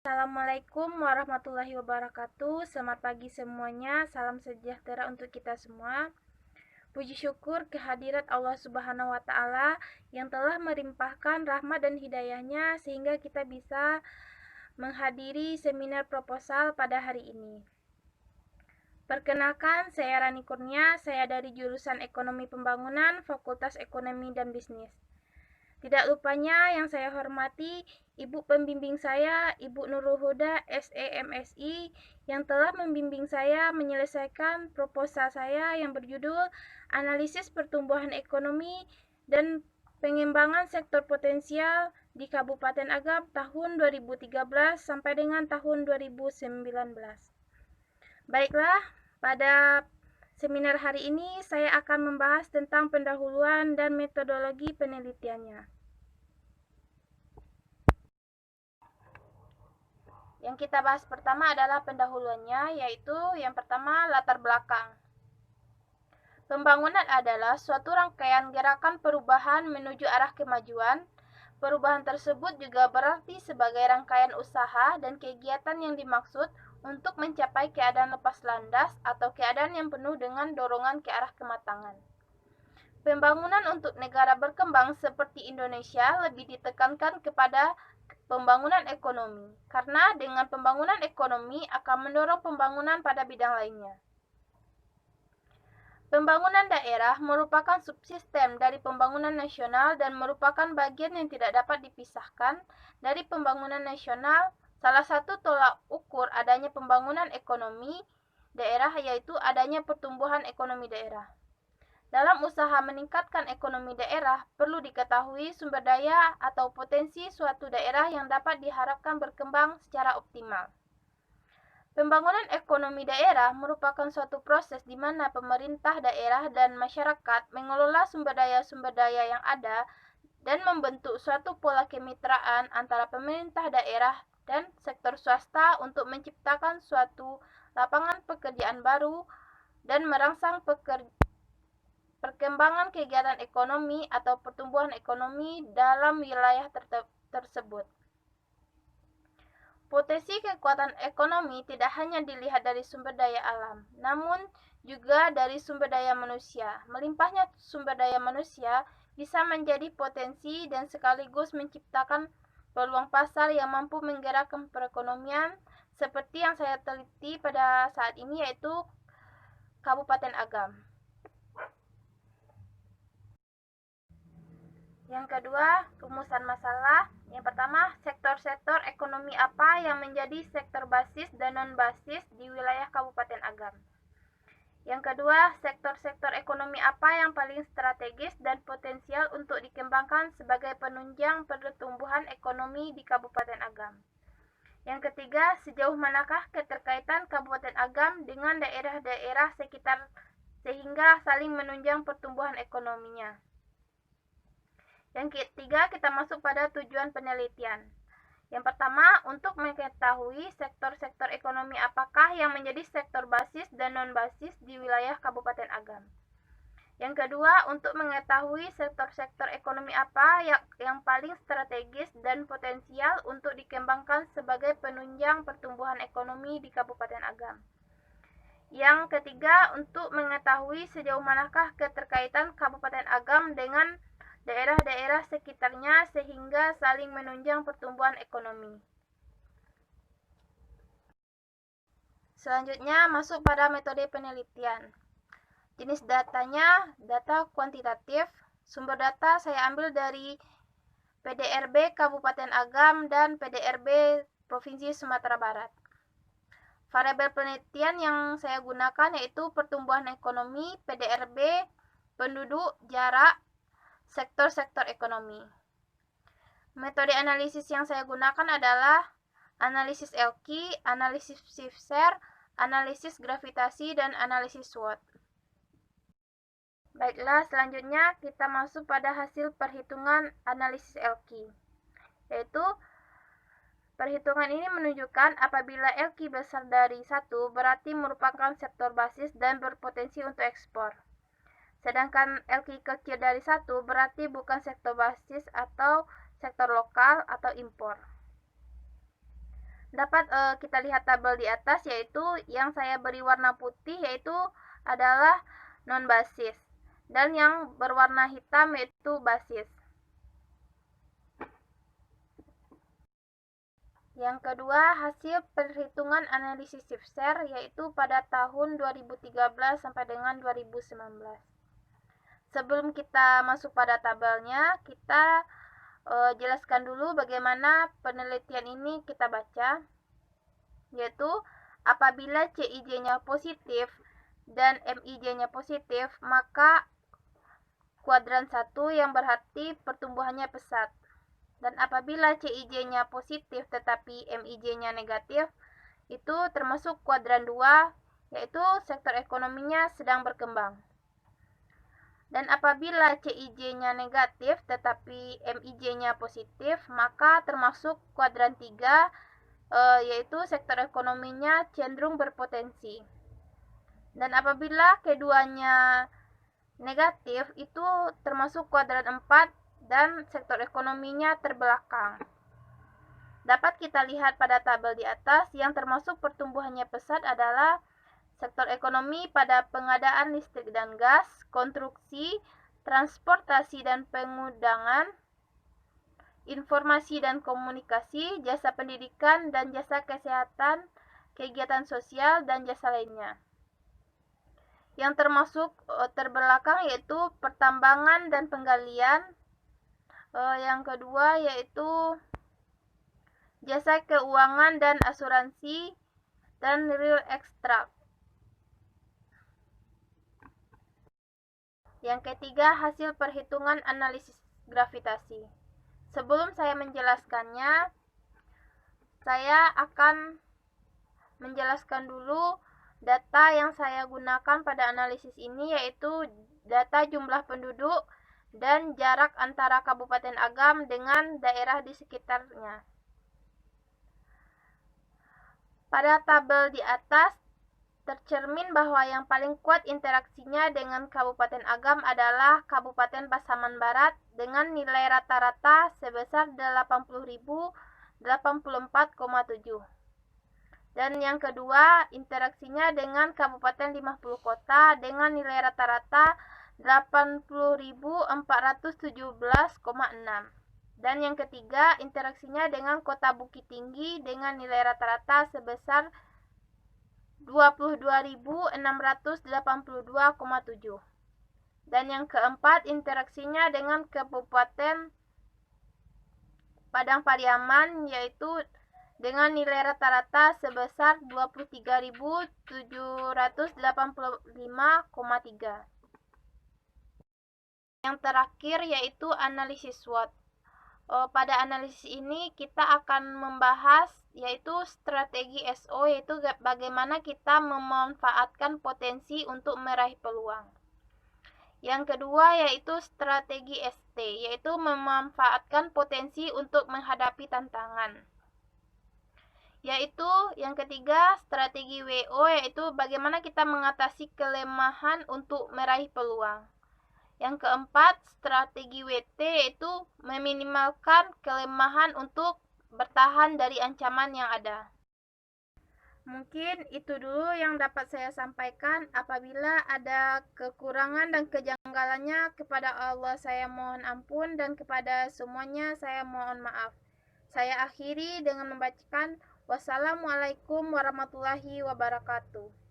Assalamualaikum warahmatullahi wabarakatuh. Selamat pagi semuanya. Salam sejahtera untuk kita semua. Puji syukur kehadirat Allah Subhanahu wa Ta'ala yang telah melimpahkan rahmat dan hidayahnya sehingga kita bisa menghadiri seminar proposal pada hari ini. Perkenalkan, saya Rani Kurnia. Saya dari jurusan Ekonomi Pembangunan, Fakultas Ekonomi dan Bisnis. Tidak lupanya yang saya hormati Ibu pembimbing saya, Ibu Nurul Huda, SEMSI, yang telah membimbing saya menyelesaikan proposal saya yang berjudul Analisis Pertumbuhan Ekonomi dan Pengembangan Sektor Potensial di Kabupaten Agam tahun 2013 sampai dengan tahun 2019. Baiklah, pada seminar hari ini saya akan membahas tentang pendahuluan dan metodologi penelitiannya. Yang kita bahas pertama adalah pendahuluannya, yaitu yang pertama latar belakang. Pembangunan adalah suatu rangkaian gerakan perubahan menuju arah kemajuan. Perubahan tersebut juga berarti sebagai rangkaian usaha dan kegiatan yang dimaksud untuk mencapai keadaan lepas landas atau keadaan yang penuh dengan dorongan ke arah kematangan. Pembangunan untuk negara berkembang seperti Indonesia lebih ditekankan kepada pembangunan ekonomi, karena dengan pembangunan ekonomi akan mendorong pembangunan pada bidang lainnya. Pembangunan daerah merupakan subsistem dari pembangunan nasional dan merupakan bagian yang tidak dapat dipisahkan dari pembangunan nasional. Salah satu tolak ukur adanya pembangunan ekonomi daerah yaitu adanya pertumbuhan ekonomi daerah. Dalam usaha meningkatkan ekonomi daerah, perlu diketahui sumber daya atau potensi suatu daerah yang dapat diharapkan berkembang secara optimal. Pembangunan ekonomi daerah merupakan suatu proses di mana pemerintah daerah dan masyarakat mengelola sumber daya yang ada dan membentuk suatu pola kemitraan antara pemerintah daerah dan sektor swasta untuk menciptakan suatu lapangan pekerjaan baru dan merangsang perkembangan kegiatan ekonomi atau pertumbuhan ekonomi dalam wilayah tersebut. Potensi kekuatan ekonomi tidak hanya dilihat dari sumber daya alam, namun juga dari sumber daya manusia. Melimpahnya sumber daya manusia bisa menjadi potensi dan sekaligus menciptakan peluang pasar yang mampu menggerakkan perekonomian seperti yang saya teliti pada saat ini, yaitu Kabupaten Agam. Yang kedua, rumusan masalah. Yang pertama, sektor-sektor ekonomi apa yang menjadi sektor basis dan non-basis di wilayah Kabupaten Agam. Yang kedua, sektor-sektor ekonomi apa yang paling strategis dan potensial untuk dikembangkan sebagai penunjang pertumbuhan ekonomi di Kabupaten Agam. Yang ketiga, sejauh manakah keterkaitan Kabupaten Agam dengan daerah-daerah sekitar sehingga saling menunjang pertumbuhan ekonominya. Yang ketiga, kita masuk pada tujuan penelitian. Yang pertama, untuk mengetahui sektor-sektor ekonomi apakah yang menjadi sektor basis dan non-basis di wilayah Kabupaten Agam. Yang kedua, untuk mengetahui sektor-sektor ekonomi apa yang paling strategis dan potensial untuk dikembangkan sebagai penunjang pertumbuhan ekonomi di Kabupaten Agam. Yang ketiga, untuk mengetahui sejauh manakah keterkaitan Kabupaten Agam dengan daerah-daerah sekitarnya sehingga saling menunjang pertumbuhan ekonomi. Selanjutnya masuk pada metode penelitian. Jenis datanya data kuantitatif. Sumber data saya ambil dari PDRB Kabupaten Agam dan PDRB Provinsi Sumatera Barat. Variabel penelitian yang saya gunakan yaitu pertumbuhan ekonomi, PDRB, penduduk, jarak, sektor-sektor ekonomi. Metode analisis yang saya gunakan adalah analisis Elki, analisis Shifter, analisis gravitasi, dan analisis SWOT. Baiklah, selanjutnya kita masuk pada hasil perhitungan analisis Elki, yaitu perhitungan ini menunjukkan apabila Elki besar dari 1 berarti merupakan sektor basis dan berpotensi untuk ekspor. Sedangkan Elki kecil dari 1 berarti bukan sektor basis atau sektor lokal atau impor. Dapat kita lihat tabel di atas, yaitu yang saya beri warna putih yaitu adalah non basis, dan yang berwarna hitam yaitu basis. Yang kedua, hasil perhitungan analisis shift share yaitu pada tahun 2013 sampai dengan 2019. Sebelum kita masuk pada tabelnya, kita jelaskan dulu bagaimana penelitian ini kita baca, yaitu apabila CIJ-nya positif dan MIJ-nya positif, maka kuadran 1 yang berarti pertumbuhannya pesat. Dan apabila CIJ-nya positif tetapi MIJ-nya negatif, itu termasuk kuadran 2, yaitu sektor ekonominya sedang berkembang. Dan apabila CIJ-nya negatif tetapi MIJ-nya positif, maka termasuk kuadran 3, yaitu sektor ekonominya cenderung berpotensi. Dan apabila keduanya negatif, itu termasuk kuadran 4 dan sektor ekonominya terbelakang. Dapat kita lihat pada tabel di atas, yang termasuk pertumbuhannya pesat adalah sektor ekonomi pada pengadaan listrik dan gas, konstruksi, transportasi dan pengudangan, informasi dan komunikasi, jasa pendidikan dan jasa kesehatan, kegiatan sosial, dan jasa lainnya. Yang termasuk terbelakang yaitu pertambangan dan penggalian. Yang kedua yaitu jasa keuangan dan asuransi, dan real extract. Yang ketiga, hasil perhitungan analisis gravitasi. Sebelum saya menjelaskannya, saya akan menjelaskan dulu data yang saya gunakan pada analisis ini, yaitu data jumlah penduduk dan jarak antara Kabupaten Agam dengan daerah di sekitarnya. Pada tabel di atas tercermin bahwa yang paling kuat interaksinya dengan Kabupaten Agam adalah Kabupaten Pasaman Barat dengan nilai rata-rata sebesar 80.084,7. Dan yang kedua, interaksinya dengan Kabupaten 50 Kota dengan nilai rata-rata 80.417,6. Dan yang ketiga, interaksinya dengan Kota Bukit Tinggi dengan nilai rata-rata sebesar 22.682,7. Dan yang keempat, interaksinya dengan Kabupaten Padang Pariaman yaitu dengan nilai rata-rata sebesar 23.785,3. Yang terakhir yaitu analisis SWOT. Pada analisis ini kita akan membahas yaitu strategi SO, yaitu bagaimana kita memanfaatkan potensi untuk meraih peluang. Yang kedua yaitu strategi ST, yaitu memanfaatkan potensi untuk menghadapi tantangan. Yaitu yang ketiga strategi WO, yaitu bagaimana kita mengatasi kelemahan untuk meraih peluang. Yang keempat, strategi WT yaitu meminimalkan kelemahan untuk bertahan dari ancaman yang ada. Mungkin itu dulu yang dapat saya sampaikan. Apabila ada kekurangan dan kejanggalannya, kepada Allah saya mohon ampun, dan kepada semuanya saya mohon maaf. Saya akhiri dengan membacakan wassalamualaikum warahmatullahi wabarakatuh.